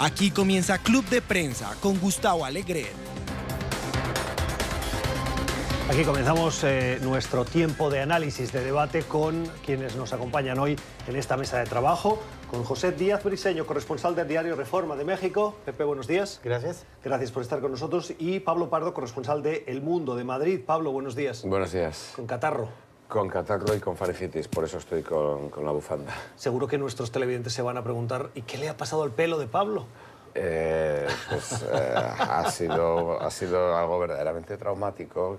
Aquí comienza Club de Prensa con Gustavo Alegret. Aquí comenzamos nuestro tiempo de análisis, de debate con quienes nos acompañan hoy en esta mesa de trabajo. Con José Díaz Briseño, corresponsal del diario Reforma de México. Pepe, buenos días. Gracias. Gracias por estar con nosotros. Y Pablo Pardo, corresponsal de El Mundo de Madrid. Pablo, buenos días. Buenos días. Con catarro. Con catarro y con faringitis, por eso estoy con la bufanda. Seguro que nuestros televidentes se van a preguntar, ¿y qué le ha pasado al pelo de Pablo? Ha sido algo verdaderamente traumático.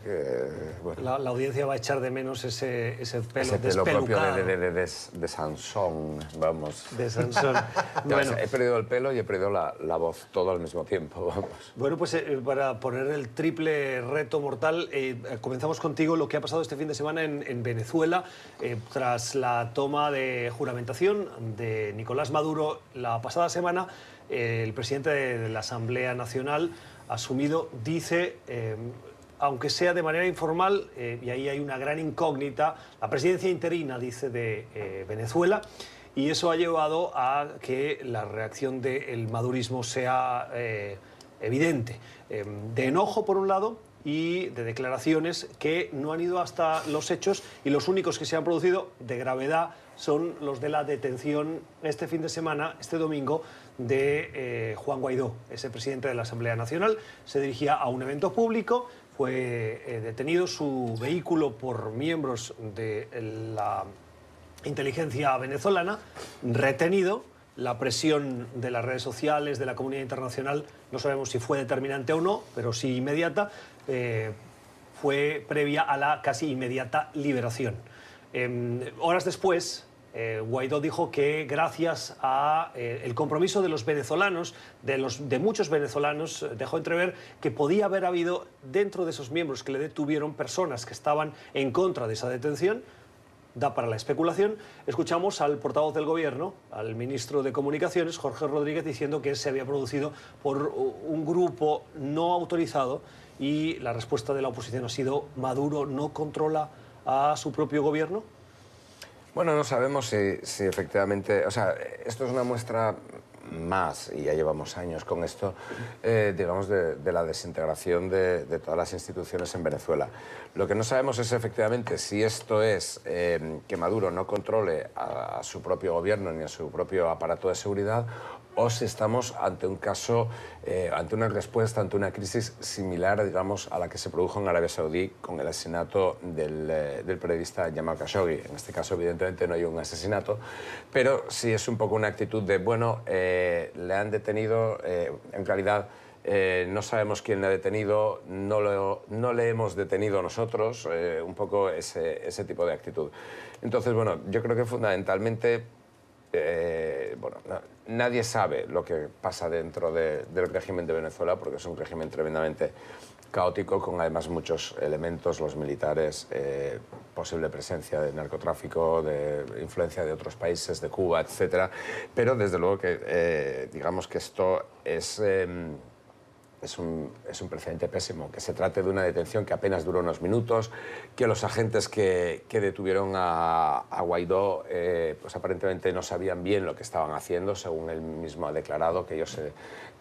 Bueno, la audiencia va a echar de menos ese pelo propio despelucado. de Sansón, vamos. De Sansón. Bueno. He perdido el pelo y he perdido la voz todo al mismo tiempo, vamos. Bueno, pues para poner el triple reto mortal, comenzamos contigo lo que ha pasado este fin de semana en Venezuela, tras la toma de juramentación de Nicolás Maduro la pasada semana. El presidente de la Asamblea Nacional ha asumido, dice, aunque sea de manera informal, y ahí hay una gran incógnita, la presidencia interina, dice, de Venezuela, y eso ha llevado a que la reacción del madurismo sea evidente, de enojo por un lado y de declaraciones que no han ido hasta los hechos, y los únicos que se han producido de gravedad son los de la detención este fin de semana, este domingo, de Juan Guaidó, ese presidente de la Asamblea Nacional. Se dirigía a un evento público, fue detenido su vehículo por miembros de la inteligencia venezolana, retenido. La presión de las redes sociales, de la comunidad internacional, no sabemos si fue determinante o no, pero sí inmediata, fue previa a la casi inmediata liberación. Horas después, Guaidó dijo que gracias a el compromiso de los venezolanos, de muchos venezolanos, dejó entrever que podía haber habido dentro de esos miembros que le detuvieron personas que estaban en contra de esa detención. Da para la especulación. Escuchamos al portavoz del gobierno, al ministro de Comunicaciones, Jorge Rodríguez, diciendo que se había producido por un grupo no autorizado, y la respuesta de la oposición ha sido: ¿Maduro no controla a su propio gobierno? Bueno, no sabemos si efectivamente... O sea, esto es una muestra más, y ya llevamos años con esto, digamos, de la desintegración de todas las instituciones en Venezuela. Lo que no sabemos es efectivamente si esto es que Maduro no controle a su propio gobierno ni a su propio aparato de seguridad, o si estamos ante un caso, ante una respuesta, ante una crisis similar, digamos, a la que se produjo en Arabia Saudí con el asesinato del periodista Jamal Khashoggi. En este caso, evidentemente, no hay un asesinato, pero sí es un poco una actitud de, bueno, le han detenido, en realidad no sabemos quién le ha detenido, no le hemos detenido nosotros, un poco ese tipo de actitud. Entonces, bueno, yo creo que fundamentalmente... bueno, nadie sabe lo que pasa dentro del régimen de Venezuela, porque es un régimen tremendamente caótico, con además muchos elementos, los militares, posible presencia de narcotráfico, de influencia de otros países, de Cuba, etcétera. Pero desde luego que digamos que esto es un precedente pésimo, que se trate de una detención que apenas duró unos minutos, que los agentes que detuvieron a Guaidó pues aparentemente no sabían bien lo que estaban haciendo, según él mismo ha declarado, que ellos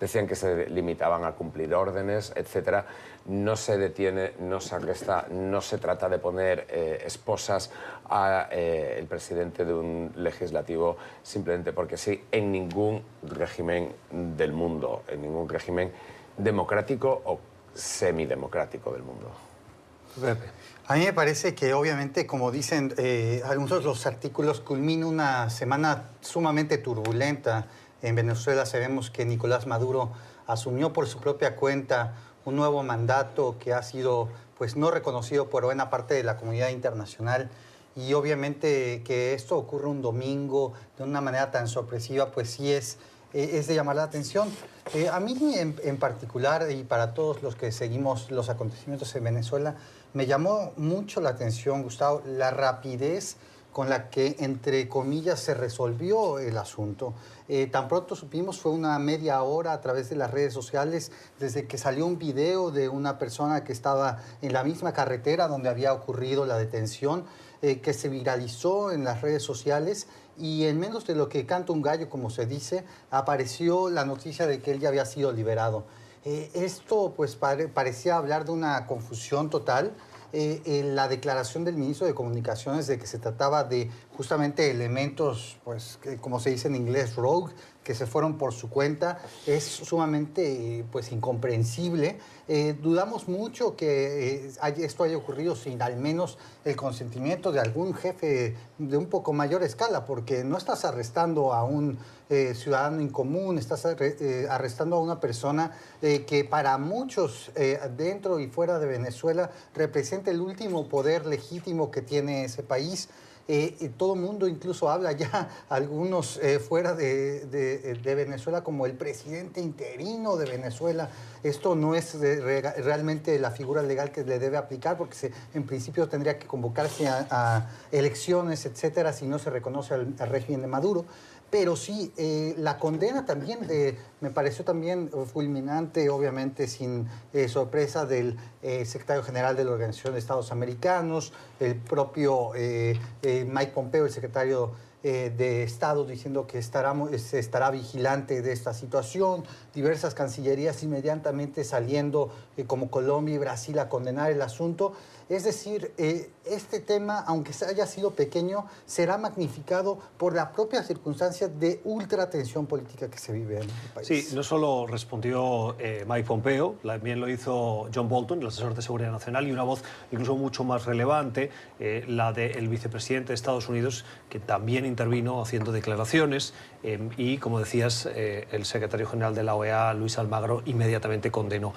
decían que se limitaban a cumplir órdenes, etc. No se detiene, no se arresta, no se trata de poner esposas al presidente de un legislativo simplemente porque sí, en ningún régimen del mundo, en ningún régimen democrático o semidemocrático del mundo. A mí me parece que, obviamente, como dicen algunos de los artículos, culmina una semana sumamente turbulenta en Venezuela. Sabemos que Nicolás Maduro asumió por su propia cuenta un nuevo mandato que ha sido, pues, no reconocido por buena parte de la comunidad internacional. Y obviamente que esto ocurre un domingo de una manera tan sorpresiva, pues sí es de llamar la atención. A mí en particular, y para todos los que seguimos los acontecimientos en Venezuela, me llamó mucho la atención, Gustavo, la rapidez con la que, entre comillas, se resolvió el asunto. Tan pronto supimos, fue una media hora a través de las redes sociales, desde que salió un video de una persona que estaba en la misma carretera donde había ocurrido la detención. que se viralizó en las redes sociales y en menos de lo que canta un gallo, como se dice, apareció la noticia de que él ya había sido liberado. Esto pues parecía hablar de una confusión total. La declaración del ministro de Comunicaciones de que se trataba de justamente elementos, pues, como se dice en inglés, rogue, que se fueron por su cuenta, es sumamente pues, incomprensible. Dudamos mucho que esto haya ocurrido sin al menos el consentimiento de algún jefe de un poco mayor escala, porque no estás arrestando a un ciudadano incomún, estás arrestando a una persona que para muchos dentro y fuera de Venezuela representa el último poder legítimo que tiene ese país. Todo el mundo incluso habla ya, algunos fuera de Venezuela, como el presidente interino de Venezuela. Esto no es realmente la figura legal que le debe aplicar, porque en principio tendría que convocarse a elecciones, etcétera, si no se reconoce al régimen de Maduro. Pero sí, la condena también me pareció también fulminante, obviamente sin sorpresa, del secretario general de la Organización de Estados Americanos, el propio Mike Pompeo, el secretario de Estado, diciendo que se estará vigilante de esta situación, diversas cancillerías inmediatamente saliendo como Colombia y Brasil a condenar el asunto. Es decir, este tema, aunque haya sido pequeño, será magnificado por la propia circunstancia de ultra tensión política que se vive en el país. Sí, no solo respondió Mike Pompeo, también lo hizo John Bolton, el asesor de Seguridad Nacional, y una voz incluso mucho más relevante, la del vicepresidente de Estados Unidos, que también intervino haciendo declaraciones, y, como decías, el secretario general de la OEA, Luis Almagro, inmediatamente condenó.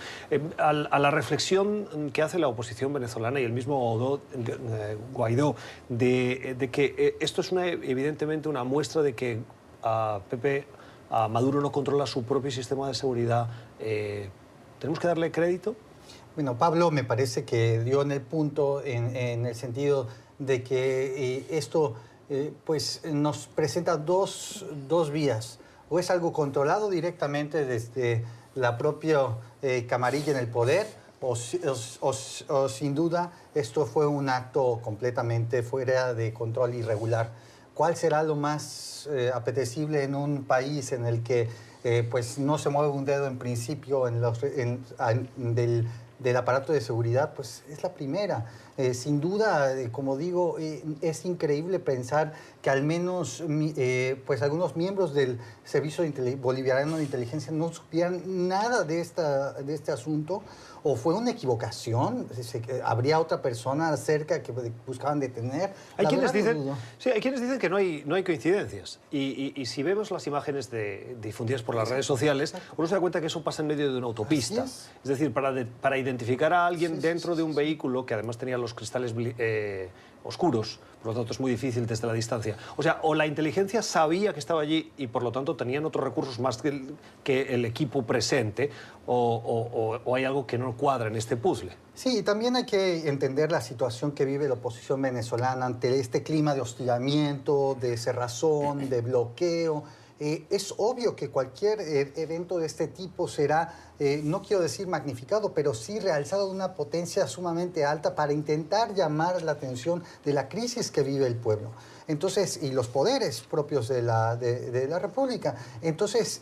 A la reflexión que hace la oposición venezolana y el mismo Guaidó de que esto es evidentemente una muestra de que a Maduro no controla su propio sistema de seguridad, ¿tenemos que darle crédito? Bueno, Pablo me parece que dio en el punto en el sentido de que esto pues nos presenta dos vías. O es algo controlado directamente desde la propia camarilla en el poder, o sin duda esto fue un acto completamente fuera de control irregular. ¿Cuál será lo más apetecible en un país en el que pues no se mueve un dedo en principio del aparato de seguridad? Pues es la primera. Sin duda, como digo, es increíble pensar que al menos pues algunos miembros del Servicio Bolivariano de Inteligencia no supieran nada de este asunto. ¿O fue una equivocación? ¿Habría otra persona cerca que buscaban detener? Hay quienes dicen que no hay coincidencias. Y si vemos las imágenes difundidas por las redes sociales, uno se da cuenta que eso pasa en medio de una autopista. Es decir, para identificar a alguien dentro de un vehículo, que además tenía los cristales oscuros, por lo tanto es muy difícil desde la distancia. O sea, o la inteligencia sabía que estaba allí y por lo tanto tenían otros recursos más que el equipo presente, o hay algo que no cuadra en este puzzle. Sí, también hay que entender la situación que vive la oposición venezolana ante este clima de hostigamiento, de cerrazón, de bloqueo. Es obvio que cualquier evento de este tipo será, no quiero decir magnificado, pero sí realzado de una potencia sumamente alta para intentar llamar la atención de la crisis que vive el pueblo. Entonces, y los poderes propios de la República. Entonces,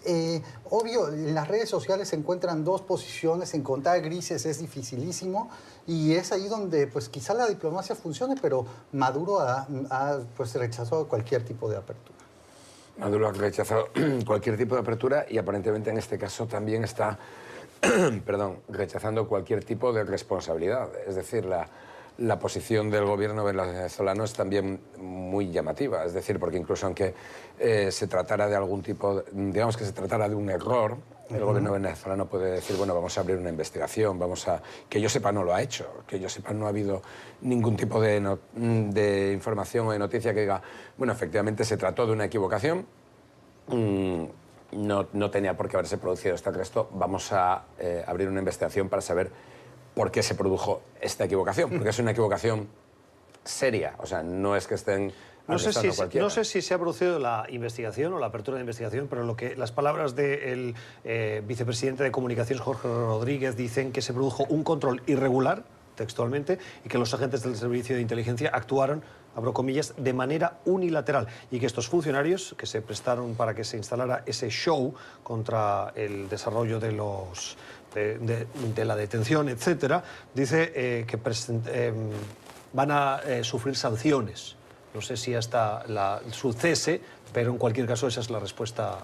obvio, en las redes sociales se encuentran dos posiciones, encontrar grises es dificilísimo, y es ahí donde pues quizá la diplomacia funcione, pero Maduro ha pues rechazado cualquier tipo de apertura. Maduro ha rechazado cualquier tipo de apertura y aparentemente en este caso también está rechazando cualquier tipo de responsabilidad. Es decir, la posición del gobierno venezolano es también muy llamativa. Es decir, porque incluso aunque se tratara de algún tipo, digamos que se tratara de un error, el gobierno venezolano puede decir, bueno, vamos a abrir una investigación, que yo sepa no lo ha hecho, que yo sepa no ha habido ningún tipo de información o de noticia que diga, bueno, efectivamente se trató de una equivocación, no tenía por qué haberse producido este arresto, vamos a abrir una investigación para saber por qué se produjo esta equivocación, porque es una equivocación seria, o sea, no es que estén... No sé si se ha producido la investigación o la apertura de investigación, pero las palabras del vicepresidente de Comunicaciones, Jorge Rodríguez, dicen que se produjo un control irregular, textualmente, y que los agentes del Servicio de Inteligencia actuaron abro comillas, de manera unilateral, y que estos funcionarios que se prestaron para que se instalara ese show contra el desarrollo de los de la detención, etcétera, dice que van a sufrir sanciones. No sé si hasta su cese, pero en cualquier caso esa es la respuesta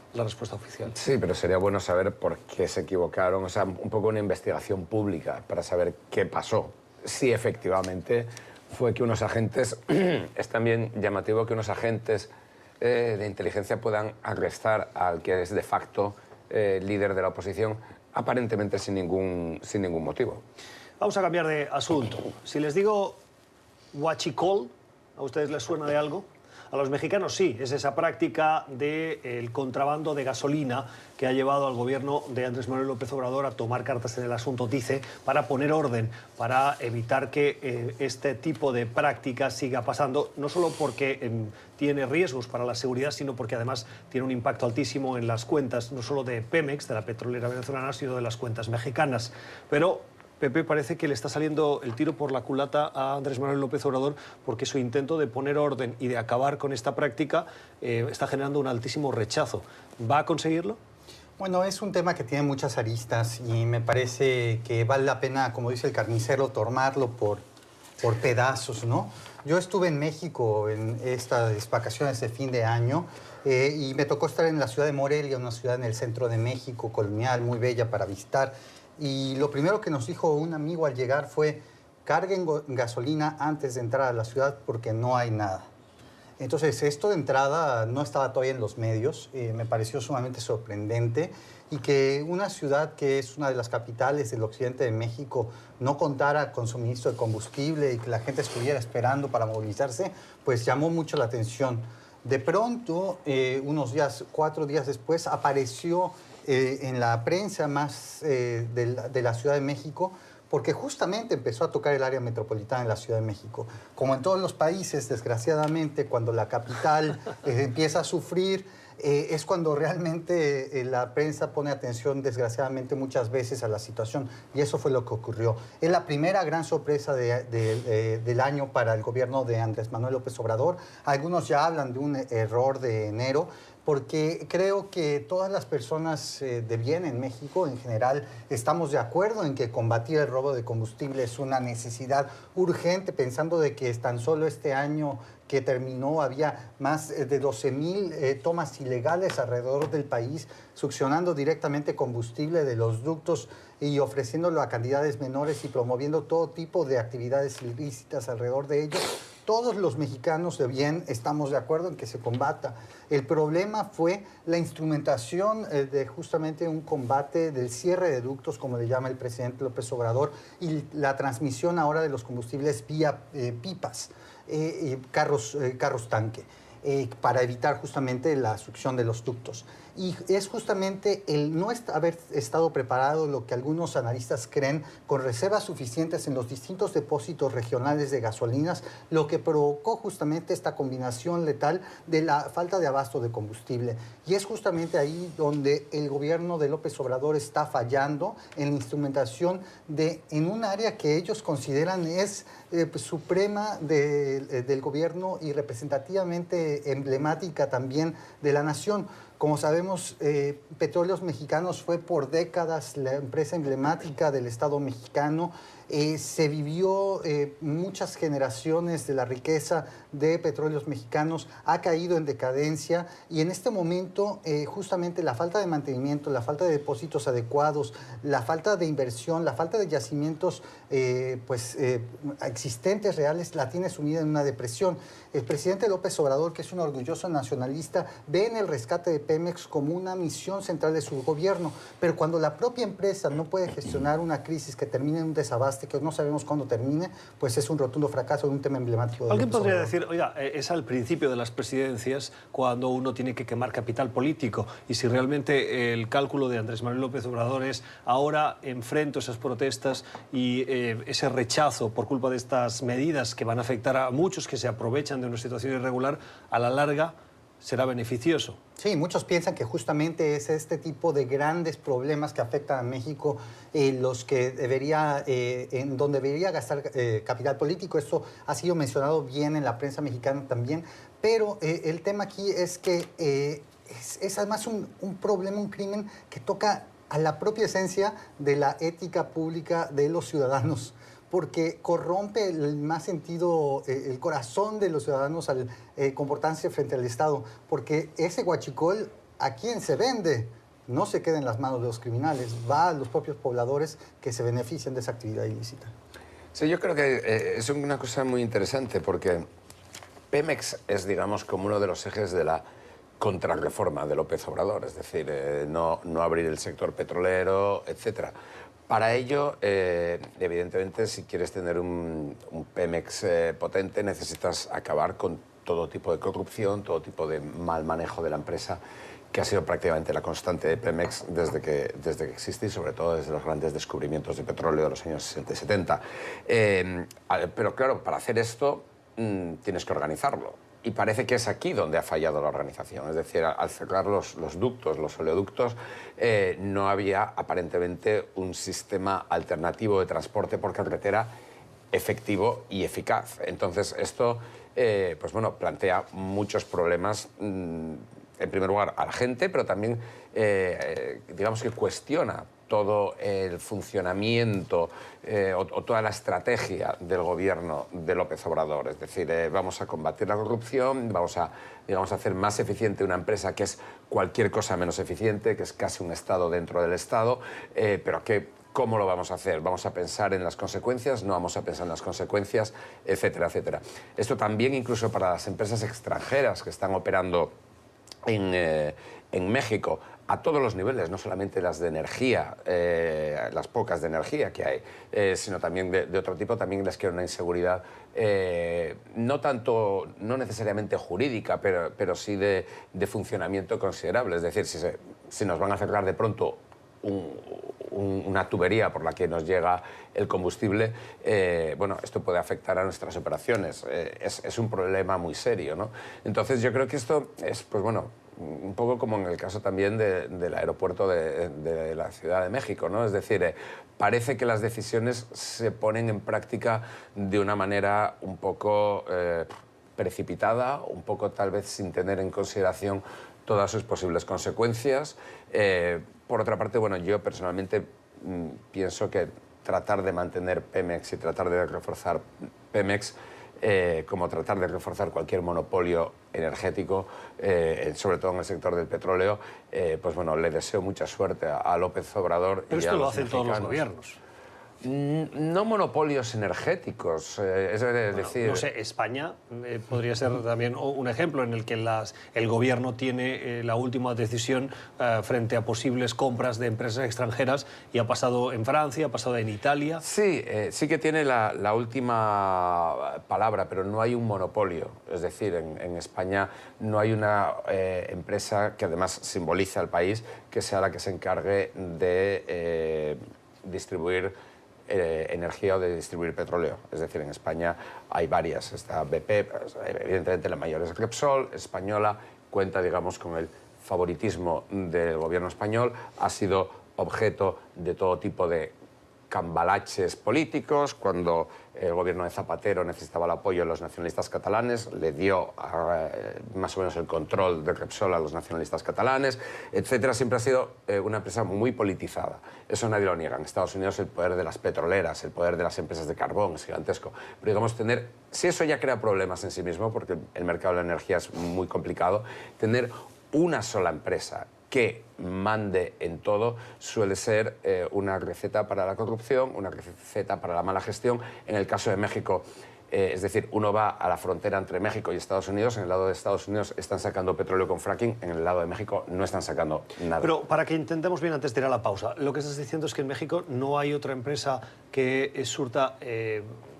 oficial. Sí, pero sería bueno saber por qué se equivocaron, o sea, un poco una investigación pública para saber qué pasó. Si efectivamente fue que unos agentes, es también llamativo que unos agentes de inteligencia puedan arrestar al que es de facto líder de la oposición, aparentemente sin ningún motivo. Vamos a cambiar de asunto. Si les digo huachicol, ¿a ustedes les suena de algo? A los mexicanos sí, es esa práctica del contrabando de gasolina que ha llevado al gobierno de Andrés Manuel López Obrador a tomar cartas en el asunto, dice, para poner orden, para evitar que este tipo de práctica siga pasando, no solo porque tiene riesgos para la seguridad, sino porque además tiene un impacto altísimo en las cuentas, no solo de Pemex, de la petrolera venezolana, sino de las cuentas mexicanas. Pero Pepe, parece que le está saliendo el tiro por la culata a Andrés Manuel López Obrador porque su intento de poner orden y de acabar con esta práctica está generando un altísimo rechazo. ¿Va a conseguirlo? Bueno, es un tema que tiene muchas aristas y me parece que vale la pena, como dice el carnicero, tomarlo por pedazos, ¿no? Yo estuve en México en estas vacaciones de fin de año y me tocó estar en la ciudad de Morelia, una ciudad en el centro de México, colonial, muy bella para visitar. Y lo primero que nos dijo un amigo al llegar fue: carguen gasolina antes de entrar a la ciudad porque no hay nada. Entonces, esto de entrada no estaba todavía en los medios, me pareció sumamente sorprendente, y que una ciudad que es una de las capitales del occidente de México no contara con suministro de combustible y que la gente estuviera esperando para movilizarse, pues llamó mucho la atención. De pronto, unos días, 4 días después, apareció en la prensa más de la Ciudad de México, porque justamente empezó a tocar el área metropolitana de la Ciudad de México. Como en todos los países, desgraciadamente, cuando la capital empieza a sufrir, es cuando realmente la prensa pone atención, desgraciadamente, muchas veces a la situación, y eso fue lo que ocurrió. Es la primera gran sorpresa del año para el gobierno de Andrés Manuel López Obrador. Algunos ya hablan de un error de enero, porque creo que todas las personas de bien en México en general estamos de acuerdo en que combatir el robo de combustible es una necesidad urgente, pensando de que tan solo este año que terminó había más de 12,000 tomas ilegales alrededor del país, succionando directamente combustible de los ductos y ofreciéndolo a cantidades menores y promoviendo todo tipo de actividades ilícitas alrededor de ellos. Todos los mexicanos de bien estamos de acuerdo en que se combata. El problema fue la instrumentación de justamente un combate del cierre de ductos, como le llama el presidente López Obrador, y la transmisión ahora de los combustibles vía pipas, carros tanque, para evitar justamente la succión de los ductos. Y es justamente el no haber estado preparado, lo que algunos analistas creen, con reservas suficientes en los distintos depósitos regionales de gasolinas, lo que provocó justamente esta combinación letal de la falta de abasto de combustible. Y es justamente ahí donde el gobierno de López Obrador está fallando en la instrumentación en un área que ellos consideran es suprema del gobierno y representativamente emblemática también de la nación. Como sabemos, Petróleos Mexicanos fue por décadas la empresa emblemática del Estado mexicano. Se vivió muchas generaciones de la riqueza de Petróleos Mexicanos, ha caído en decadencia, y en este momento justamente la falta de mantenimiento, la falta de depósitos adecuados, la falta de inversión, la falta de yacimientos existentes reales la tiene sumida en una depresión. El presidente López Obrador, que es un orgulloso nacionalista, ve en el rescate de Pemex como una misión central de su gobierno, pero cuando la propia empresa no puede gestionar una crisis que termine en un desabaste, que no sabemos cuándo termine, pues es un rotundo fracaso de un tema emblemático. Alguien podría decir, oiga, es al principio de las presidencias cuando uno tiene que quemar capital político, y si realmente el cálculo de Andrés Manuel López Obrador es ahora enfrento esas protestas y ese rechazo por culpa de estas medidas que van a afectar a muchos que se aprovechan de una situación irregular, a la larga será beneficioso. Sí, muchos piensan que justamente es este tipo de grandes problemas que afectan a México los que en donde debería gastar capital político. Esto ha sido mencionado bien en la prensa mexicana también, pero el tema aquí es que es además un problema, un crimen que toca a la propia esencia de la ética pública de los ciudadanos, porque corrompe el más sentido, el corazón de los ciudadanos al comportarse frente al Estado, porque ese huachicol, ¿a quién se vende? No se queda en las manos de los criminales, va a los propios pobladores que se benefician de esa actividad ilícita. Sí, yo creo que es una cosa muy interesante, porque Pemex es, digamos, como uno de los ejes de la contrarreforma de López Obrador, es decir, no abrir el sector petrolero, etcétera. Para ello, evidentemente, si quieres tener un Pemex potente, necesitas acabar con todo tipo de corrupción, todo tipo de mal manejo de la empresa, que ha sido prácticamente la constante de Pemex desde que existe y sobre todo desde los grandes descubrimientos de petróleo de los años 60 y 70. Pero claro, para hacer esto tienes que organizarlo. Y parece que es aquí donde ha fallado la organización. Es decir, al cerrar los ductos, los oleoductos, no había aparentemente un sistema alternativo de transporte por carretera efectivo y eficaz. Entonces, esto pues bueno, plantea muchos problemas, en primer lugar, a la gente, pero también, digamos que cuestiona todo el funcionamiento o toda la estrategia del gobierno de López Obrador. Es decir, vamos a combatir la corrupción, vamos a, digamos, hacer más eficiente una empresa que es cualquier cosa menos eficiente, que es casi un Estado dentro del Estado, pero que ¿cómo lo vamos a hacer? ¿Vamos a pensar en las consecuencias? ¿No vamos a pensar en las consecuencias? Etcétera, etcétera. Esto también incluso para las empresas extranjeras que están operando en México, a todos los niveles, no solamente las de energía, las pocas de energía que hay, sino también de otro tipo, también les crea una inseguridad, no necesariamente jurídica, pero sí de funcionamiento considerable. Es decir, si nos van a cerrar de pronto una tubería por la que nos llega el combustible, bueno, esto puede afectar a nuestras operaciones. Es un problema muy serio, ¿no? Entonces yo creo que esto es, pues bueno, un poco como en el caso también del aeropuerto de la Ciudad de México, ¿no? Es decir, parece que las decisiones se ponen en práctica de una manera un poco precipitada, un poco tal vez sin tener en consideración todas sus posibles consecuencias. Por otra parte, bueno, yo personalmente pienso que tratar de mantener Pemex y tratar de reforzar Pemex, como tratar de reforzar cualquier monopolio energético, sobre todo en el sector del petróleo, pues bueno, le deseo mucha suerte a López Obrador. Pero y esto a lo hacen todos los mexicanos. gobiernos. No monopolios energéticos, es decir... No sé, España podría ser también un ejemplo en el que el gobierno tiene la última decisión frente a posibles compras de empresas extranjeras, y ha pasado en Francia, ha pasado en Italia. Sí, sí que tiene la última palabra, pero no hay un monopolio. Es decir, en España no hay una empresa que además simboliza al país que sea la que se encargue de distribuir energía o de distribuir petróleo. Es decir, en España hay varias. Está BP, evidentemente la mayor es Repsol, española, cuenta, digamos, con el favoritismo del gobierno español, ha sido objeto de todo tipo de cambalaches políticos. Cuando el gobierno de Zapatero necesitaba el apoyo de los nacionalistas catalanes, le dio más o menos el control de Repsol a los nacionalistas catalanes, etcétera. Siempre ha sido una empresa muy politizada. Eso nadie lo niega. En Estados Unidos el poder de las petroleras, el poder de las empresas de carbón es gigantesco. Pero digamos, si eso ya crea problemas en sí mismo, porque el mercado de la energía es muy complicado, tener una sola empresa que mande en todo suele ser una receta para la corrupción, una receta para la mala gestión. En el caso de México, es decir, uno va a la frontera entre México y Estados Unidos, en el lado de Estados Unidos están sacando petróleo con fracking, en el lado de México no están sacando nada. Pero para que intentemos bien antes de ir a la pausa, lo que estás diciendo es que en México no hay otra empresa que surta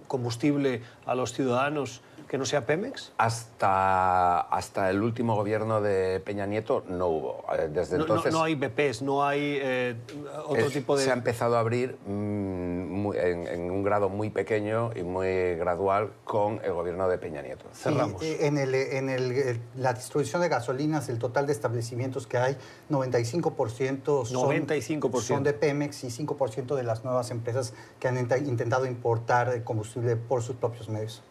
combustible a los ciudadanos que no sea Pemex? Hasta el último gobierno de Peña Nieto no hubo. Desde entonces... No hay BPs, no hay otro tipo de... Se ha empezado a abrir en un grado muy pequeño y muy gradual con el gobierno de Peña Nieto. Cerramos. La distribución de gasolinas, el total de establecimientos que hay, 95% son de Pemex y 5% de las nuevas empresas que han intentado importar combustible por sus propios medios.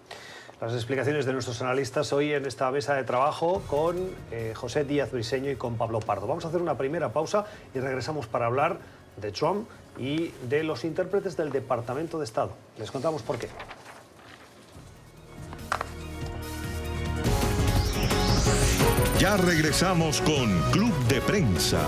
Las explicaciones de nuestros analistas hoy en esta mesa de trabajo con José Díaz Briseño y con Pablo Pardo. Vamos a hacer una primera pausa y regresamos para hablar de Trump y de los intérpretes del Departamento de Estado. Les contamos por qué. Ya regresamos con Club de Prensa.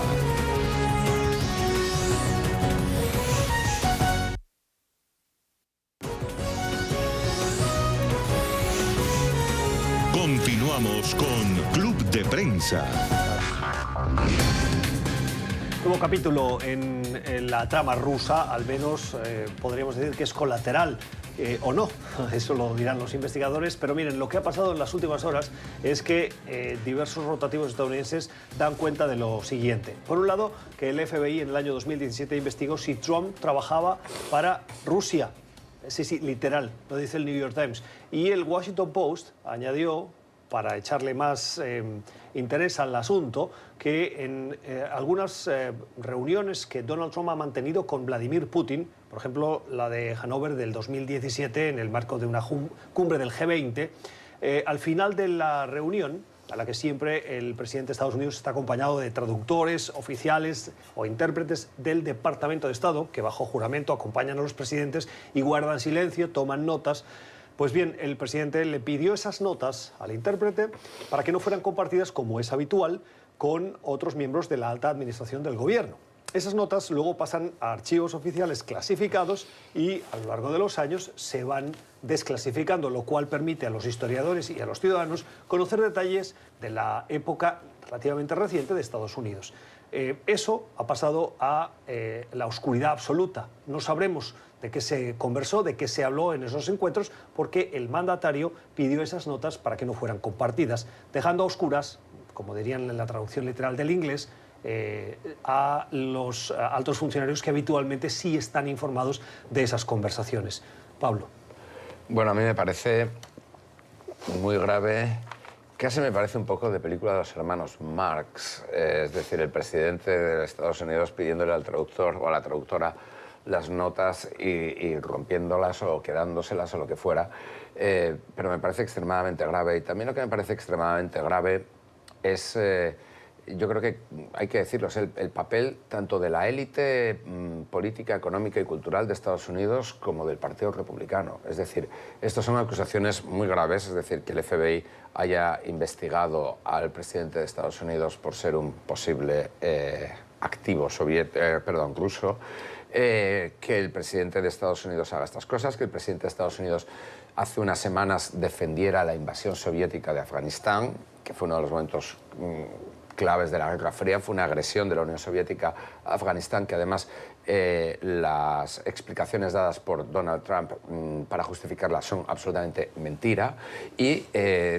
Continuamos con Club de Prensa. Nuevo capítulo en la trama rusa, al menos podríamos decir que es colateral. O no, eso lo dirán los investigadores, pero miren, lo que ha pasado en las últimas horas es que diversos rotativos estadounidenses dan cuenta de lo siguiente. Por un lado, que el FBI en el año 2017 investigó si Trump trabajaba para Rusia. Sí, literal, lo dice el New York Times. Y el Washington Post añadió, para echarle más interés al asunto, que en algunas reuniones que Donald Trump ha mantenido con Vladimir Putin, por ejemplo, la de Hannover del 2017, en el marco de una cumbre del G20, al final de la reunión, a la que siempre el presidente de Estados Unidos está acompañado de traductores, oficiales o intérpretes del Departamento de Estado, que bajo juramento acompañan a los presidentes y guardan silencio, toman notas. Pues bien, el presidente le pidió esas notas al intérprete para que no fueran compartidas, como es habitual, con otros miembros de la alta administración del gobierno. Esas notas luego pasan a archivos oficiales clasificados y a lo largo de los años se van desclasificando, lo cual permite a los historiadores y a los ciudadanos conocer detalles de la época relativamente reciente de Estados Unidos. Eso ha pasado a la oscuridad absoluta. No sabremos de qué se conversó, de qué se habló en esos encuentros, porque el mandatario pidió esas notas para que no fueran compartidas, dejando a oscuras, como dirían en la traducción literal del inglés, a los altos funcionarios que habitualmente sí están informados de esas conversaciones. Pablo. Bueno, a mí me parece muy grave, casi me parece un poco de película de los hermanos Marx, es decir, el presidente de Estados Unidos pidiéndole al traductor o a la traductora las notas y rompiéndolas o quedándoselas o lo que fuera, pero me parece extremadamente grave. Y también lo que me parece extremadamente grave es, yo creo que hay que decirlo, es el papel tanto de la élite política, económica y cultural de Estados Unidos como del Partido Republicano. Es decir, estas son acusaciones muy graves, es decir, que el FBI haya investigado al presidente de Estados Unidos por ser un posible activo ruso, que el presidente de Estados Unidos haga estas cosas, que el presidente de Estados Unidos hace unas semanas defendiera la invasión soviética de Afganistán, que fue uno de los momentos claves de la Guerra Fría, fue una agresión de la Unión Soviética a Afganistán, que además las explicaciones dadas por Donald Trump para justificarla son absolutamente mentira y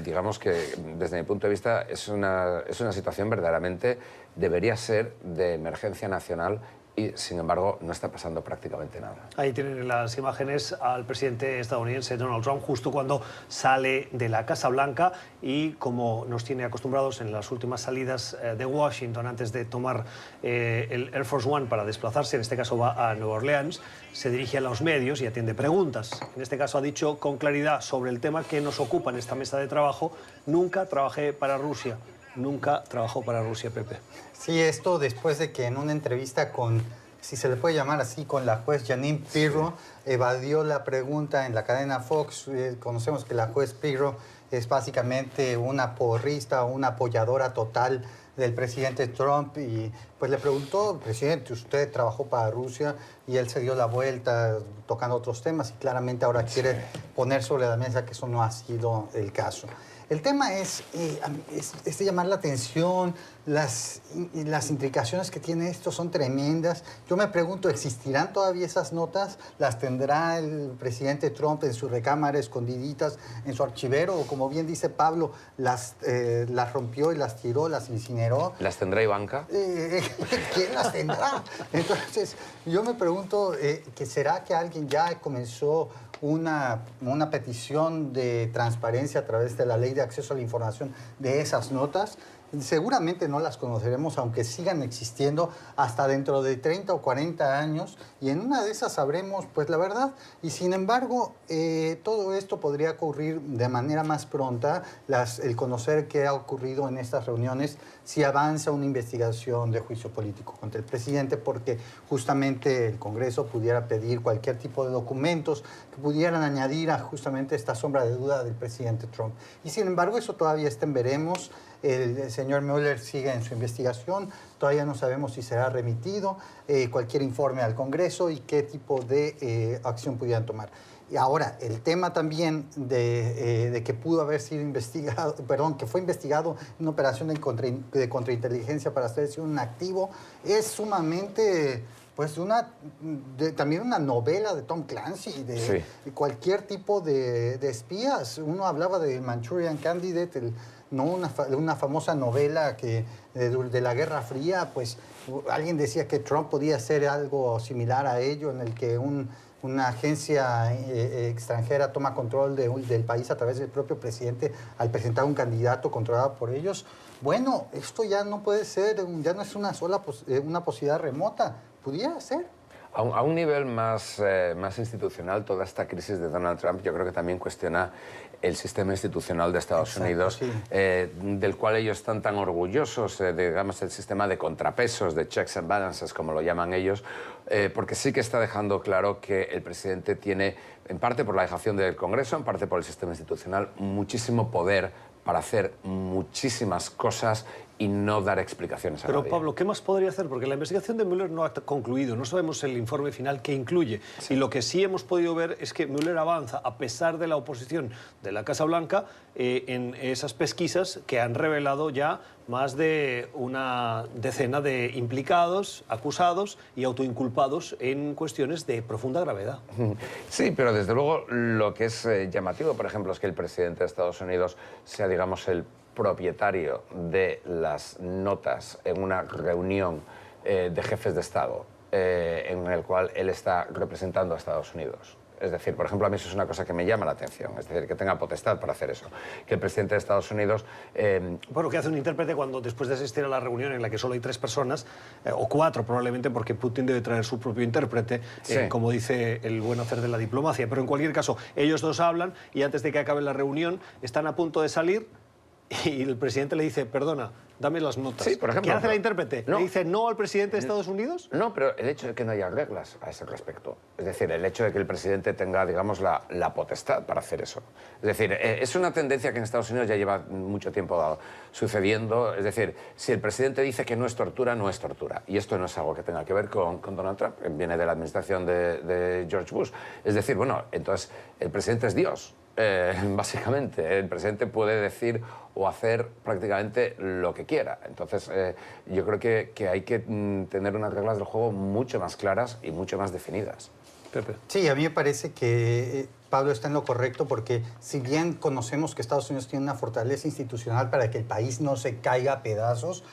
digamos que desde mi punto de vista es una situación verdaderamente, debería ser de emergencia nacional y, sin embargo, no está pasando prácticamente nada. Ahí tienen las imágenes al presidente estadounidense Donald Trump justo cuando sale de la Casa Blanca y, como nos tiene acostumbrados en las últimas salidas de Washington antes de tomar el Air Force One para desplazarse, en este caso va a Nueva Orleans, se dirige a los medios y atiende preguntas. En este caso ha dicho con claridad sobre el tema que nos ocupa en esta mesa de trabajo: nunca trabajé para Rusia. Nunca trabajó para Rusia, Pepe. Sí, esto después de que en una entrevista con, si se le puede llamar así, con la juez Jeanine Pirro, evadió la pregunta en la cadena Fox. Conocemos que la juez Pirro es básicamente una porrista, una apoyadora total del presidente Trump, y pues le preguntó: presidente, ¿usted trabajó para Rusia? Y él se dio la vuelta tocando otros temas y claramente ahora quiere poner sobre la mesa que eso no ha sido el caso. El tema es de llamar la atención las implicaciones que tiene esto son tremendas. Yo me pregunto, ¿existirán todavía esas notas? ¿Las tendrá el presidente Trump en su recámara, escondiditas en su archivero? O como bien dice Pablo, las rompió y las tiró, las incineró. ¿Las tendrá Ivanka? ¿Quién las tendrá? Entonces, yo me pregunto, ¿que será que alguien ya comenzó una petición de transparencia a través de la Ley de Acceso a la Información de esas notas? Seguramente no las conoceremos, aunque sigan existiendo hasta dentro de 30 o 40 años, y en una de esas sabremos pues la verdad. Y sin embargo, todo esto podría ocurrir de manera más pronta, el conocer qué ha ocurrido en estas reuniones, si avanza una investigación de juicio político contra el presidente, porque justamente el Congreso pudiera pedir cualquier tipo de documentos que pudieran añadir a justamente esta sombra de duda del presidente Trump. Y sin embargo, eso todavía está en veremos. El señor Mueller sigue en su investigación, todavía no sabemos si será remitido cualquier informe al Congreso y qué tipo de acción pudieran tomar. Y ahora, el tema también de que pudo haber sido investigado, perdón, que fue investigado en una operación de contrainteligencia para hacerse un activo, es sumamente, pues, también una novela de Tom Clancy, de cualquier tipo de espías. Uno hablaba de Manchurian Candidate, una famosa novela de la Guerra Fría, pues alguien decía que Trump podía hacer algo similar a ello, en el que una agencia extranjera toma control del país a través del propio presidente al presentar un candidato controlado por ellos. Bueno, esto ya no puede ser, ya no es una posibilidad remota, pudiera ser. A un nivel más institucional, toda esta crisis de Donald Trump yo creo que también cuestiona el sistema institucional de Estados Unidos, sí. Del cual ellos están tan orgullosos, digamos, el sistema de contrapesos, de checks and balances, como lo llaman ellos, porque sí que está dejando claro que el presidente tiene, en parte por la dejación del Congreso, en parte por el sistema institucional, muchísimo poder para hacer muchísimas cosas y no dar explicaciones a nadie. Pero, Pablo, ¿qué más podría hacer? Porque la investigación de Mueller no ha concluido, no sabemos el informe final que incluye. Sí. Y lo que sí hemos podido ver es que Mueller avanza, a pesar de la oposición de la Casa Blanca, en esas pesquisas que han revelado ya más de una decena de implicados, acusados y autoinculpados en cuestiones de profunda gravedad. Sí, pero desde luego lo que es llamativo, por ejemplo, es que el presidente de Estados Unidos sea, digamos, el propietario de las notas en una reunión de jefes de Estado en el cual él está representando a Estados Unidos. Es decir, por ejemplo, a mí eso es una cosa que me llama la atención, es decir, que tenga potestad para hacer eso. Que el presidente de Estados Unidos... Bueno, ¿qué hace un intérprete cuando después de asistir a la reunión en la que solo hay 3 personas, o 4 probablemente, porque Putin debe traer su propio intérprete, como dice el buen hacer de la diplomacia? Pero en cualquier caso, ellos dos hablan y antes de que acabe la reunión están a punto de salir y el presidente le dice, perdona, dame las notas. Sí, por ejemplo, ¿Qué hace la intérprete? No. ¿Le dice no al presidente de Estados Unidos? No, pero el hecho de que no haya reglas a ese respecto, es decir, el hecho de que el presidente tenga, digamos, la potestad para hacer eso. Es decir, es una tendencia que en Estados Unidos ya lleva mucho tiempo sucediendo. Es decir, si el presidente dice que no es tortura, no es tortura. Y esto no es algo que tenga que ver con Donald Trump, viene de la administración de George Bush. Es decir, bueno, entonces el presidente es Dios. Básicamente, el presidente puede decir o hacer prácticamente lo que quiera. Entonces, yo creo que hay que tener unas reglas del juego mucho más claras y mucho más definidas. Pepe. Sí, a mí me parece que Pablo está en lo correcto, porque si bien conocemos que Estados Unidos tiene una fortaleza institucional para que el país no se caiga a pedazos,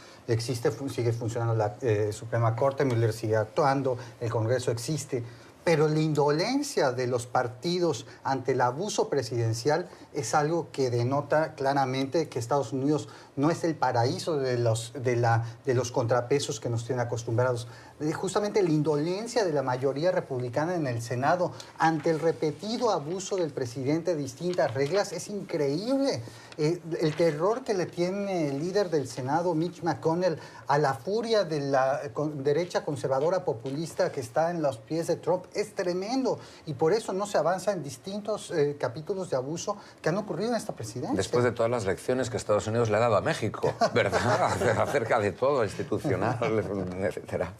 sigue funcionando la Suprema Corte, Mueller sigue actuando, el Congreso existe, pero la indolencia de los partidos ante el abuso presidencial es algo que denota claramente que Estados Unidos no es el paraíso de los contrapesos que nos tienen acostumbrados. Justamente la indolencia de la mayoría republicana en el Senado ante el repetido abuso del presidente de distintas reglas es increíble. El terror que le tiene el líder del Senado, Mitch McConnell, a la furia de la derecha conservadora populista que está en los pies de Trump es tremendo. Y por eso no se avanza en distintos capítulos de abuso que han ocurrido en esta presidencia. Después de todas las lecciones que Estados Unidos le ha dado a México, ¿verdad? Acerca de todo, institucional, etcétera.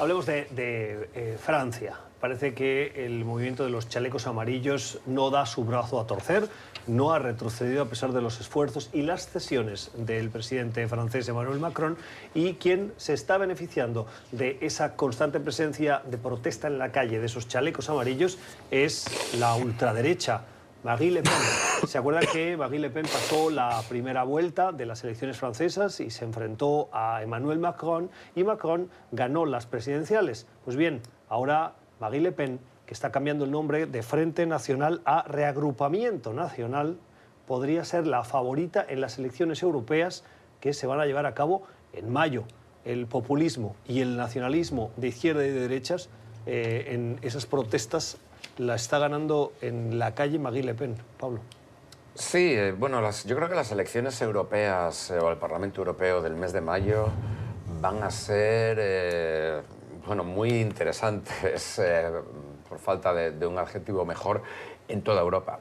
Hablemos de Francia. Parece que el movimiento de los chalecos amarillos no da su brazo a torcer, no ha retrocedido a pesar de los esfuerzos y las cesiones del presidente francés Emmanuel Macron, y quien se está beneficiando de esa constante presencia de protesta en la calle de esos chalecos amarillos es la ultraderecha. Marine Le Pen. ¿Se acuerdan que Marine Le Pen pasó la primera vuelta de las elecciones francesas y se enfrentó a Emmanuel Macron y Macron ganó las presidenciales? Pues bien, ahora Marine Le Pen, que está cambiando el nombre de Frente Nacional a Reagrupamiento Nacional, podría ser la favorita en las elecciones europeas que se van a llevar a cabo en mayo. El populismo y el nacionalismo de izquierda y de derechas en esas protestas la está ganando en la calle Marine Le Pen. Pablo. Sí, bueno, yo creo que las elecciones europeas o el Parlamento Europeo del mes de mayo van a ser bueno, muy interesantes, por falta de un adjetivo mejor, en toda Europa,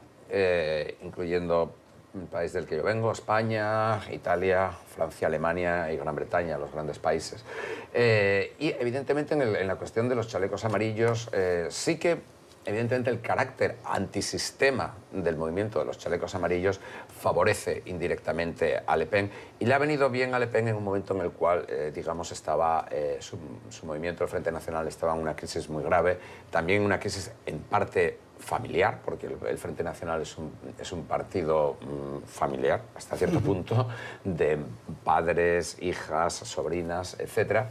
incluyendo el país del que yo vengo, España, Italia, Francia, Alemania y Gran Bretaña, los grandes países. Y evidentemente en la cuestión de los chalecos amarillos, sí que evidentemente el carácter antisistema del movimiento de los chalecos amarillos favorece indirectamente a Le Pen, y le ha venido bien a Le Pen en un momento en el cual, digamos, estaba su movimiento, el Frente Nacional, estaba en una crisis muy grave, también una crisis en parte familiar, porque el Frente Nacional es un partido familiar hasta cierto punto, de padres, hijas, sobrinas, etcétera.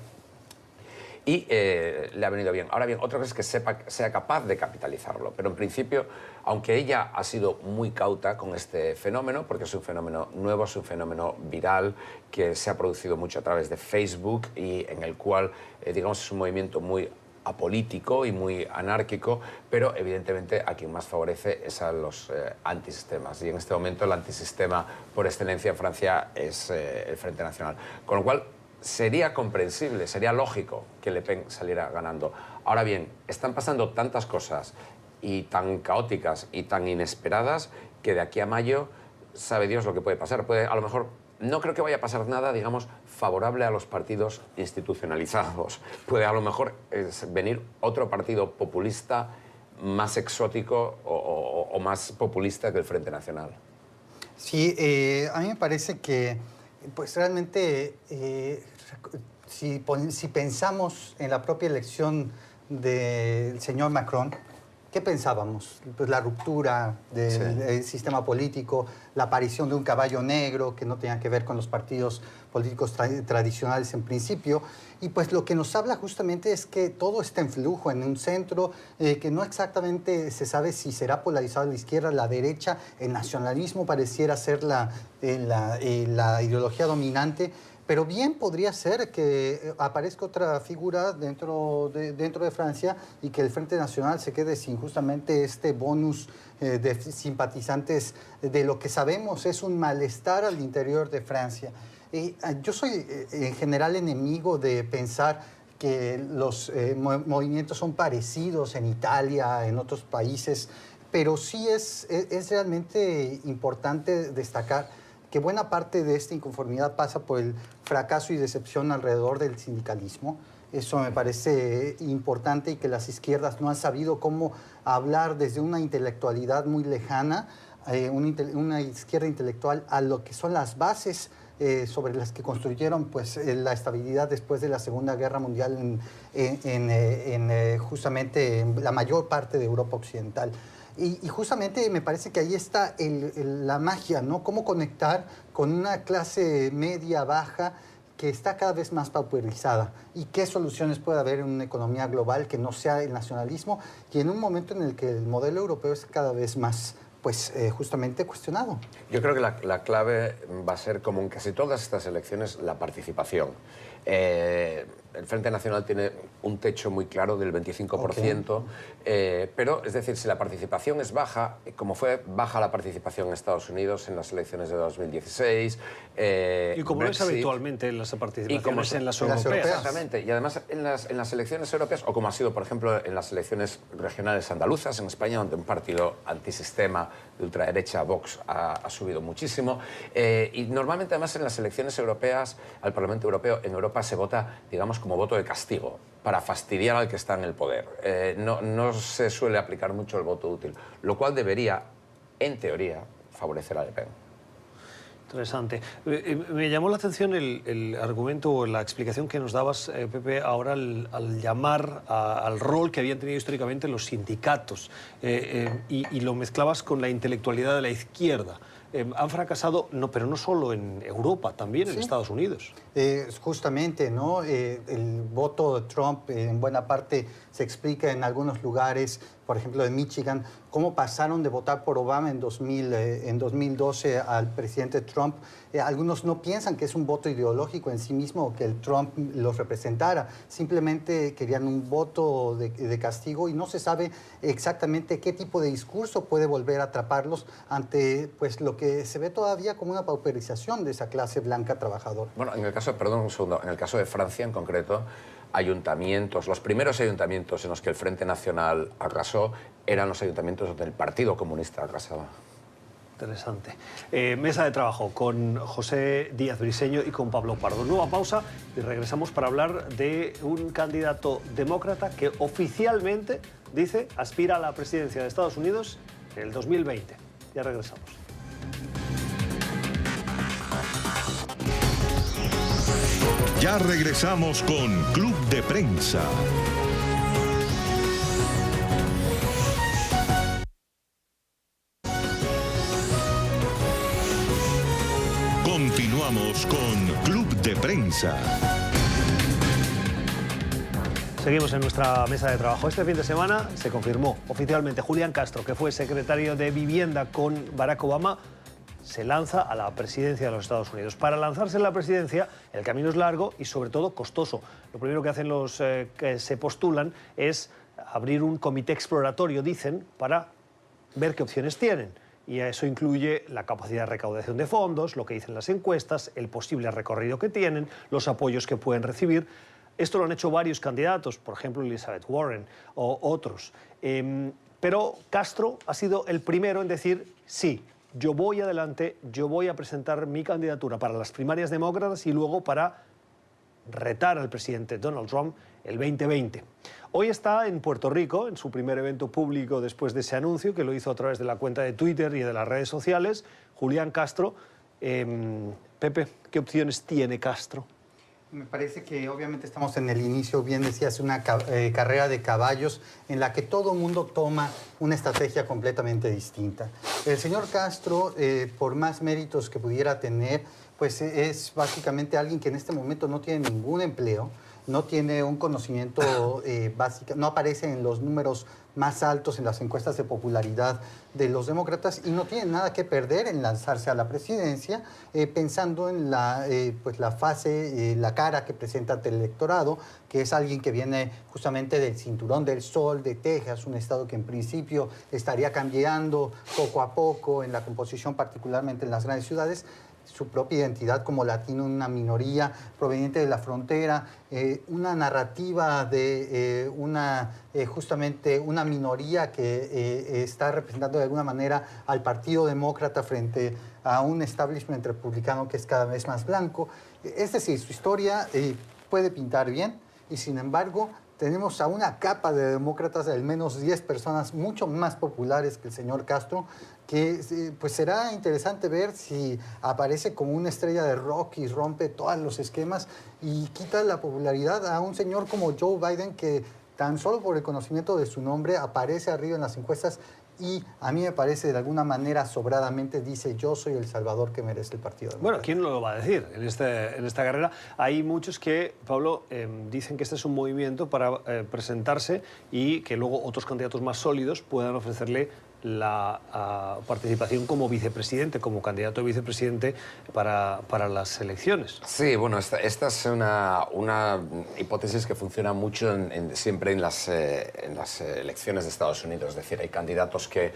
Y le ha venido bien. Ahora bien, otra cosa es que sea capaz de capitalizarlo. Pero en principio, aunque ella ha sido muy cauta con este fenómeno, porque es un fenómeno nuevo, es un fenómeno viral que se ha producido mucho a través de Facebook y en el cual, digamos, es un movimiento muy apolítico y muy anárquico, pero evidentemente a quien más favorece es a los antisistemas. Y en este momento el antisistema por excelencia en Francia es el Frente Nacional. Con lo cual, sería comprensible, sería lógico que Le Pen saliera ganando. Ahora bien, están pasando tantas cosas y tan caóticas y tan inesperadas que de aquí a mayo sabe Dios lo que puede pasar. A lo mejor, no creo que vaya a pasar nada, digamos, favorable a los partidos institucionalizados. Puede a lo mejor venir otro partido populista más exótico o más populista que el Frente Nacional. Sí, a mí me parece que pues realmente, si pensamos en la propia elección del señor Macron, ¿qué pensábamos? Pues la ruptura del sistema político, la aparición de un caballo negro que no tenía que ver con los partidos políticos tradicionales en principio. Y pues lo que nos habla justamente es que todo está en flujo, en un centro que no exactamente se sabe si será polarizado a la izquierda, a la derecha. El nacionalismo pareciera ser la ideología dominante. Pero bien podría ser que aparezca otra figura dentro de Francia y que el Frente Nacional se quede sin justamente este bonus de simpatizantes de lo que sabemos es un malestar al interior de Francia. Yo soy en general enemigo de pensar que los movimientos son parecidos en Italia, en otros países, pero sí es realmente importante destacar que buena parte de esta inconformidad pasa por el fracaso y decepción alrededor del sindicalismo. Eso me parece importante, y que las izquierdas no han sabido cómo hablar desde una intelectualidad muy lejana, una izquierda intelectual, a lo que son las bases sobre las que construyeron pues, la estabilidad después de la Segunda Guerra Mundial justamente en la mayor parte de Europa Occidental. Y justamente me parece que ahí está la magia, ¿no? Cómo conectar con una clase media, baja, que está cada vez más pauperizada, y qué soluciones puede haber en una economía global que no sea el nacionalismo, y en un momento en el que el modelo europeo es cada vez más pues justamente cuestionado. Yo creo que la clave va a ser, como en casi todas estas elecciones, la participación. El Frente Nacional tiene un techo muy claro del 25%, pero, es decir, si la participación es baja, como fue baja la participación en Estados Unidos en las elecciones de 2016... y como Brexit, es habitualmente en las participaciones en las europeas. Exactamente, y además en las elecciones europeas, o como ha sido, por ejemplo, en las elecciones regionales andaluzas en España, donde un partido antisistema de ultraderecha, Vox, ha subido muchísimo. Y normalmente, además, en las elecciones europeas, al Parlamento Europeo, en Europa se vota, digamos, como voto de castigo. para fastidiar al que está en el poder. No se suele aplicar mucho el voto útil, lo cual debería, en teoría, favorecer a Le Pen. Interesante. Me llamó la atención el argumento o la explicación que nos dabas, Pepe, ahora al llamar al rol que habían tenido históricamente los sindicatos y lo mezclabas con la intelectualidad de la izquierda. Han fracasado, pero no solo en Europa, también en Estados Unidos. Justamente, ¿no? El voto de Trump en buena parte se explica en algunos lugares, por ejemplo en Michigan, cómo pasaron de votar por Obama en 2012 al presidente Trump. Algunos no piensan que es un voto ideológico en sí mismo o que el Trump los representara. Simplemente querían un voto de castigo y no se sabe exactamente qué tipo de discurso puede volver a atraparlos ante pues, lo que se ve todavía como una pauperización de esa clase blanca trabajadora. Bueno, en el caso, perdón un segundo, en el caso de Francia en concreto, ayuntamientos, los primeros ayuntamientos en los que el Frente Nacional arrasó eran los ayuntamientos donde el Partido Comunista arrasaba. Interesante. Mesa de trabajo con José Díaz Briseño y con Pablo Pardo. Nueva pausa y regresamos para hablar de un candidato demócrata que oficialmente dice aspira a la presidencia de Estados Unidos en el 2020. Ya regresamos. Ya regresamos con Club de Prensa. Continuamos con Club de Prensa. Seguimos en nuestra mesa de trabajo. Este fin de semana se confirmó oficialmente Julián Castro, que fue secretario de Vivienda con Barack Obama, se lanza a la presidencia de los Estados Unidos. Para lanzarse a la presidencia, el camino es largo y sobre todo costoso. Lo primero que hacen los que se postulan es abrir un comité exploratorio, dicen, para ver qué opciones tienen. Y eso incluye la capacidad de recaudación de fondos, lo que dicen las encuestas, el posible recorrido que tienen, los apoyos que pueden recibir. Esto lo han hecho varios candidatos, por ejemplo Elizabeth Warren o otros. Pero Castro ha sido el primero en decir sí. Yo voy adelante, yo voy a presentar mi candidatura para las primarias demócratas y luego para retar al presidente Donald Trump el 2020. Hoy está en Puerto Rico, en su primer evento público después de ese anuncio, que lo hizo a través de la cuenta de Twitter y de las redes sociales, Julián Castro. Pepe, ¿qué opciones tiene Castro? Me parece que obviamente estamos en el inicio, bien decías, una carrera de caballos en la que todo el mundo toma una estrategia completamente distinta. El señor Castro, por más méritos que pudiera tener, pues es básicamente alguien que en este momento no tiene ningún empleo, no tiene un conocimiento básico, no aparece en los números más altos en las encuestas de popularidad de los demócratas y no tiene nada que perder en lanzarse a la presidencia, pensando en pues la fase, la cara que presenta ante el electorado, que es alguien que viene justamente del Cinturón del Sol de Texas, un estado que en principio estaría cambiando poco a poco en la composición, particularmente en las grandes ciudades, su propia identidad como latino, una minoría proveniente de la frontera, una narrativa de justamente una minoría que está representando de alguna manera al Partido Demócrata frente a un establishment republicano que es cada vez más blanco. Es decir, su historia puede pintar bien y sin embargo tenemos a una capa de demócratas, de al menos 10 personas mucho más populares que el señor Castro, que pues será interesante ver si aparece como una estrella de rock y rompe todos los esquemas y quita la popularidad a un señor como Joe Biden, que tan solo por el conocimiento de su nombre aparece arriba en las encuestas y a mí me parece de alguna manera sobradamente dice yo soy el salvador que merece el Partido Demócrata. Bueno, ¿quién no lo va a decir en esta carrera? Hay muchos que, Pablo, dicen que este es un movimiento para presentarse y que luego otros candidatos más sólidos puedan ofrecerle la participación como vicepresidente, como candidato a vicepresidente para las elecciones. Sí, bueno, esta es una hipótesis que funciona mucho siempre en las elecciones de Estados Unidos. Es decir, hay candidatos que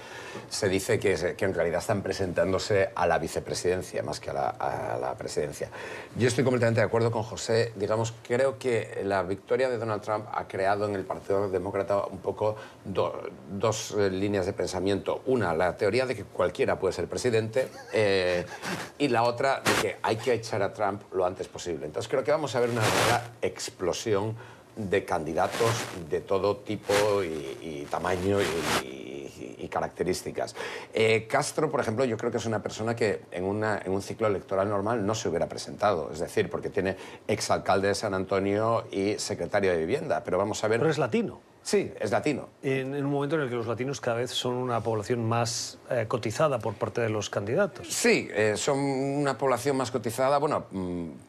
se dice que en realidad están presentándose a la vicepresidencia más que a la presidencia. Yo estoy completamente de acuerdo con José. Digamos, creo que la victoria de Donald Trump ha creado en el Partido Demócrata un poco dos líneas de pensamiento. Una, la teoría de que cualquiera puede ser presidente y la otra de que hay que echar a Trump lo antes posible. Entonces creo que vamos a ver una verdadera explosión de candidatos de todo tipo y tamaño y características. Castro, por ejemplo, yo creo que es una persona que en un ciclo electoral normal no se hubiera presentado, es decir, porque tiene exalcalde de San Antonio y secretario de Vivienda, pero vamos a ver... Pero es latino. Sí, es latino. En un momento en el que los latinos cada vez son una población más cotizada por parte de los candidatos. Sí, son una población más cotizada, bueno,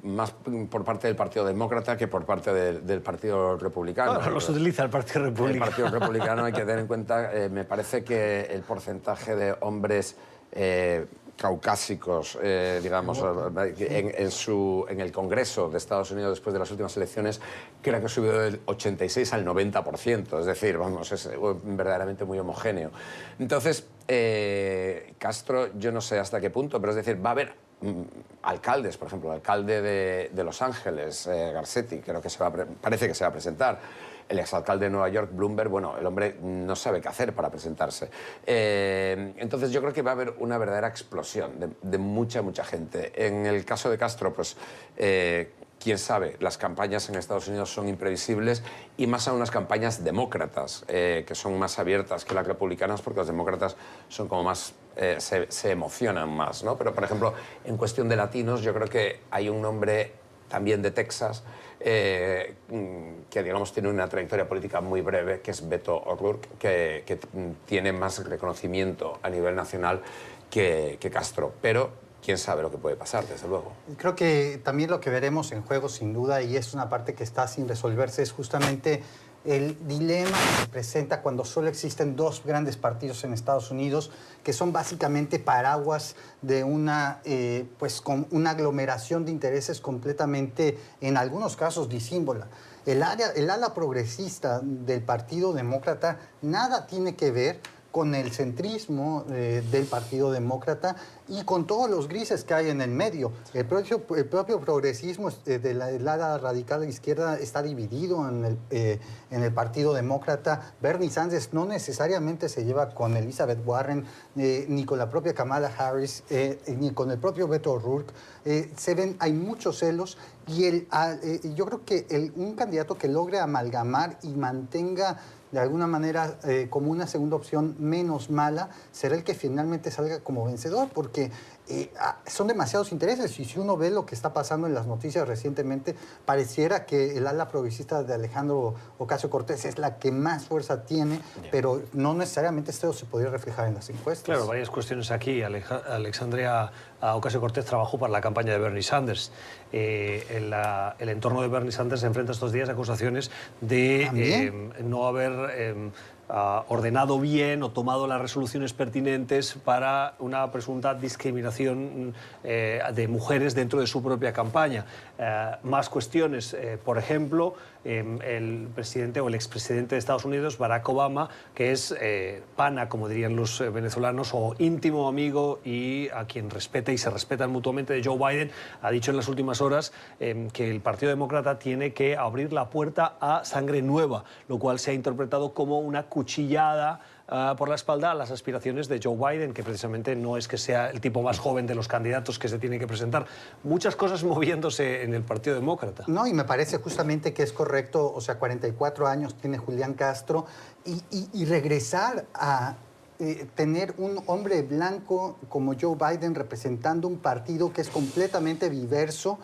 más por parte del Partido Demócrata que por parte del Partido Republicano. Ahora los utiliza el Partido Republicano. El Partido Republicano, hay que tener en cuenta, me parece que el porcentaje de hombres caucásicos, digamos, en el Congreso de Estados Unidos después de las últimas elecciones, creo que ha subido del 86 al 90%, es decir, vamos, es verdaderamente muy homogéneo. Entonces, Castro, yo no sé hasta qué punto, pero es decir, va a haber alcaldes, por ejemplo, el alcalde de Los Ángeles, Garcetti, creo que parece que se va a presentar. El exalcalde de Nueva York, Bloomberg, bueno, el hombre no sabe qué hacer para presentarse. Entonces yo creo que va a haber una verdadera explosión de mucha gente. En el caso de Castro, pues, quién sabe, las campañas en Estados Unidos son imprevisibles y más aún las campañas demócratas, que son más abiertas que las republicanas porque los demócratas son como más... se emocionan más, ¿no? Pero, por ejemplo, en cuestión de latinos, yo creo que hay un nombre también de Texas que, digamos, tiene una trayectoria política muy breve, que es Beto O'Rourke, que tiene más reconocimiento a nivel nacional que Castro. Pero quién sabe lo que puede pasar, desde luego. Creo que también lo que veremos en juego, sin duda, y es una parte que está sin resolverse, es justamente el dilema que se presenta cuando solo existen dos grandes partidos en Estados Unidos, que son básicamente paraguas de una, pues, con una aglomeración de intereses completamente, en algunos casos, disímbola. El ala progresista del Partido Demócrata nada tiene que ver con el centrismo del Partido Demócrata y con todos los grises que hay en el medio. El propio progresismo del ala radical de izquierda está dividido en el Partido Demócrata. Bernie Sanders no necesariamente se lleva con Elizabeth Warren, ni con la propia Kamala Harris, ni con el propio Beto O'Rourke. Hay muchos celos y yo creo que un candidato que logre amalgamar y mantenga de alguna manera como una segunda opción menos mala, será el que finalmente salga como vencedor, porque son demasiados intereses y si uno ve lo que está pasando en las noticias recientemente, pareciera que el ala progresista de Alejandro Ocasio-Cortez es la que más fuerza tiene, pero no necesariamente esto se podría reflejar en las encuestas. Claro, varias cuestiones aquí. Alexandria Ocasio-Cortez trabajó para la campaña de Bernie Sanders. El entorno de Bernie Sanders se enfrenta estos días a acusaciones de no haber ordenado bien o tomado las resoluciones pertinentes para una presunta discriminación de mujeres dentro de su propia campaña. Más cuestiones, por ejemplo, el presidente o el expresidente de Estados Unidos, Barack Obama, que es pana, como dirían los venezolanos, o íntimo amigo y a quien respeta y se respetan mutuamente de Joe Biden, ha dicho en las últimas horas que el Partido Demócrata tiene que abrir la puerta a sangre nueva, lo cual se ha interpretado como una cuchillada por la espalda a las aspiraciones de Joe Biden, que precisamente no es que sea el tipo más joven de los candidatos que se tiene que presentar. Muchas cosas moviéndose en el Partido Demócrata. No, y me parece justamente que es correcto, o sea, 44 años tiene Julián Castro, y regresar a tener un hombre blanco como Joe Biden representando un partido que es completamente diverso,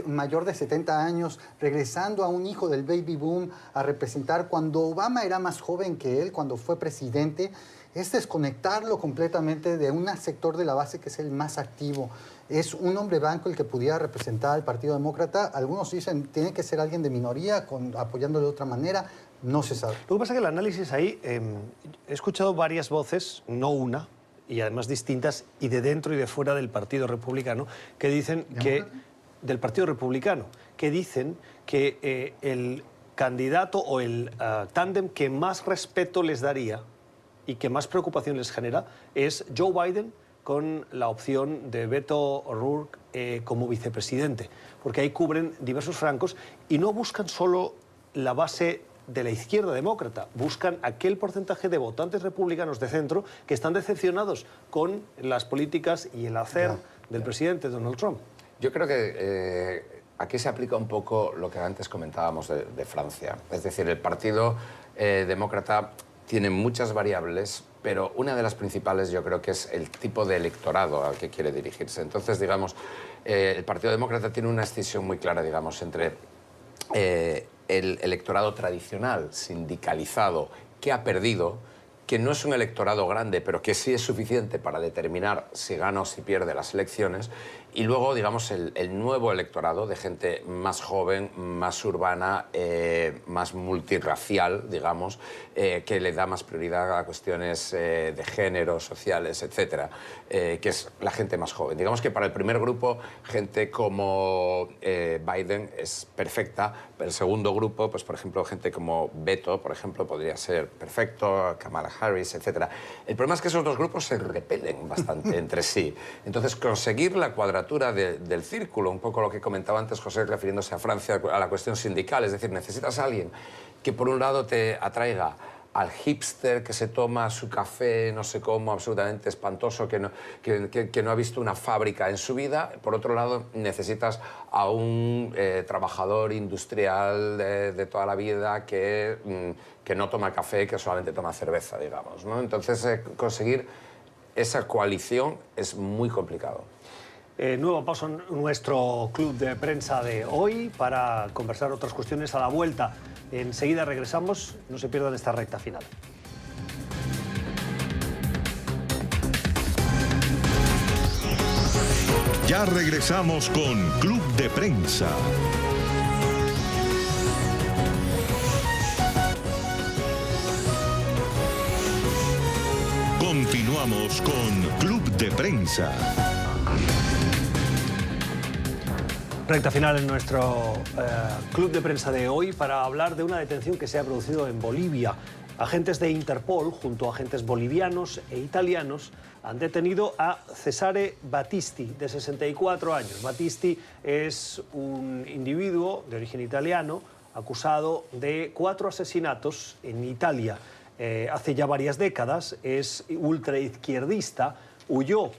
mayor de 70 años, regresando a un hijo del baby boom a representar cuando Obama era más joven que él, cuando fue presidente, es desconectarlo completamente de un sector de la base que es el más activo. Es un hombre blanco el que pudiera representar al Partido Demócrata. Algunos dicen tiene que ser alguien de minoría, apoyándolo de otra manera. No se sabe. Lo que pasa es que el análisis ahí, he escuchado varias voces, no una, y además distintas, y de dentro y de fuera del Partido Republicano, que dicen que... del Partido Republicano, que dicen que el candidato o el tándem que más respeto les daría y que más preocupación les genera es Joe Biden con la opción de Beto O'Rourke como vicepresidente, porque ahí cubren diversos francos y no buscan solo la base de la izquierda demócrata, buscan aquel porcentaje de votantes republicanos de centro que están decepcionados con las políticas y el hacer del presidente Donald Trump. Yo creo que aquí se aplica un poco lo que antes comentábamos de Francia. Es decir, el Partido Demócrata tiene muchas variables, pero una de las principales yo creo que es el tipo de electorado al que quiere dirigirse. Entonces, digamos, el Partido Demócrata tiene una escisión muy clara, digamos, entre el electorado tradicional, sindicalizado, que ha perdido, que no es un electorado grande, pero que sí es suficiente para determinar si gana o si pierde las elecciones, y luego, digamos, el nuevo electorado de gente más joven, más urbana, más multirracial, digamos, que le da más prioridad a cuestiones de género, sociales, etcétera, que es la gente más joven. Digamos que para el primer grupo, gente como Biden es perfecta, pero el segundo grupo, pues por ejemplo, gente como Beto, por ejemplo, podría ser perfecto, Kamala Harris, etcétera. El problema es que esos dos grupos se repelen bastante entre sí. Entonces, conseguir la cuadratura del círculo, un poco lo que comentaba antes José refiriéndose a Francia, a la cuestión sindical, es decir, necesitas a alguien que por un lado te atraiga al hipster que se toma su café, no sé cómo, absolutamente espantoso, que no ha visto una fábrica en su vida. Por otro lado, necesitas a un trabajador industrial de toda la vida que no toma café, que solamente toma cerveza, digamos, ¿no? Entonces, conseguir esa coalición es muy complicado. Nuevo paso en nuestro club de prensa de hoy para conversar otras cuestiones a la vuelta. Enseguida regresamos, no se pierdan esta recta final. Ya regresamos con Club de Prensa. Continuamos con Club de Prensa. Recta final en nuestro club de prensa de hoy para hablar de una detención que se ha producido en Bolivia. Agentes de Interpol, junto a agentes bolivianos e italianos, han detenido a Cesare Battisti, de 64 años. Battisti es un individuo de origen italiano acusado de 4 asesinatos en Italia. Hace ya varias décadas, es ultraizquierdista, huyó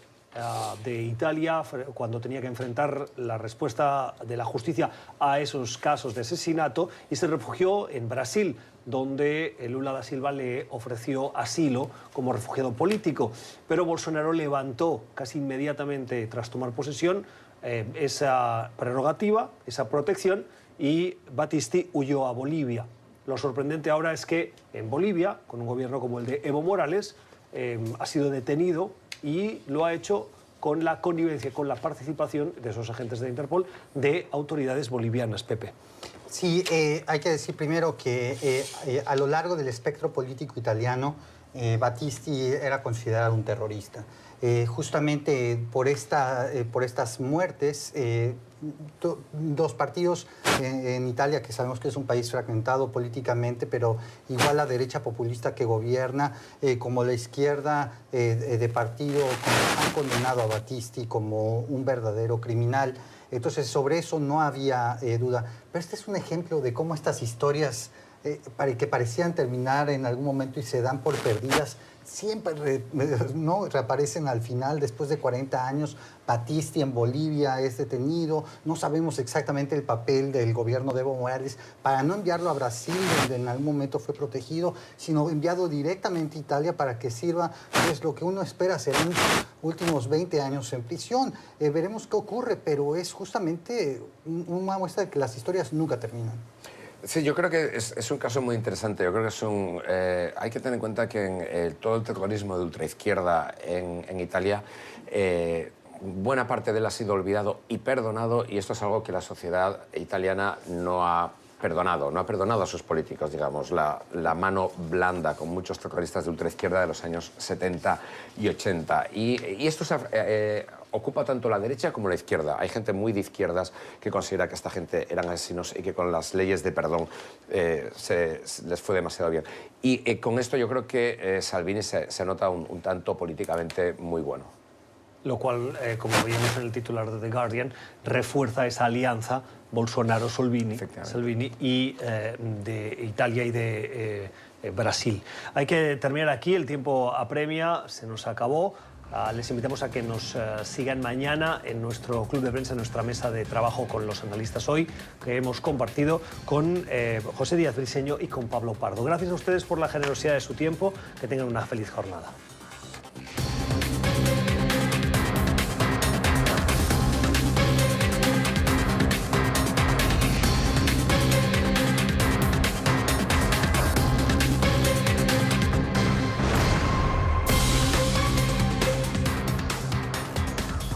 de Italia cuando tenía que enfrentar la respuesta de la justicia a esos casos de asesinato y se refugió en Brasil, donde Lula da Silva le ofreció asilo como refugiado político. Pero Bolsonaro levantó casi inmediatamente, tras tomar posesión, esa prerrogativa, esa protección, y Battisti huyó a Bolivia. Lo sorprendente ahora es que en Bolivia, con un gobierno como el de Evo Morales, ha sido detenido y lo ha hecho con la connivencia, con la participación de esos agentes de Interpol, de autoridades bolivianas. Pepe. Sí, hay que decir primero que a lo largo del espectro político italiano, Battisti era considerado un terrorista. Justamente por estas muertes, dos partidos en Italia, que sabemos que es un país fragmentado políticamente, pero igual la derecha populista que gobierna, como la izquierda de partido, han condenado a Battisti como un verdadero criminal. Entonces, sobre eso no había duda. Pero este es un ejemplo de cómo estas historias que parecían terminar en algún momento y se dan por perdidas, siempre no reaparecen al final. Después de 40 años, Battisti en Bolivia es detenido. No sabemos exactamente el papel del gobierno de Evo Morales para no enviarlo a Brasil, donde en algún momento fue protegido, sino enviado directamente a Italia para que sirva, pues lo que uno espera serán últimos 20 años en prisión. Veremos qué ocurre, pero es justamente una muestra de que las historias nunca terminan. Sí, yo creo que es un caso muy interesante. Yo creo que hay que tener en cuenta que en todo el terrorismo de ultraizquierda en Italia, buena parte de él ha sido olvidado y perdonado, y esto es algo que la sociedad italiana no ha perdonado a sus políticos, digamos, la mano blanda con muchos terroristas de ultraizquierda de los años 70 y 80. Y esto ocupa tanto la derecha como la izquierda. Hay gente muy de izquierdas que considera que esta gente eran asesinos y que con las leyes de perdón les fue demasiado bien. Y con esto yo creo que Salvini se nota un tanto políticamente muy bueno. Lo cual, como veíamos en el titular de The Guardian, refuerza esa alianza Bolsonaro-Salvini y de Italia y de Brasil. Hay que terminar aquí, el tiempo apremia, se nos acabó. Les invitamos a que nos sigan mañana en nuestro club de prensa, en nuestra mesa de trabajo con los analistas hoy, que hemos compartido con José Díaz Briseño y con Pablo Pardo. Gracias a ustedes por la generosidad de su tiempo. Que tengan una feliz jornada.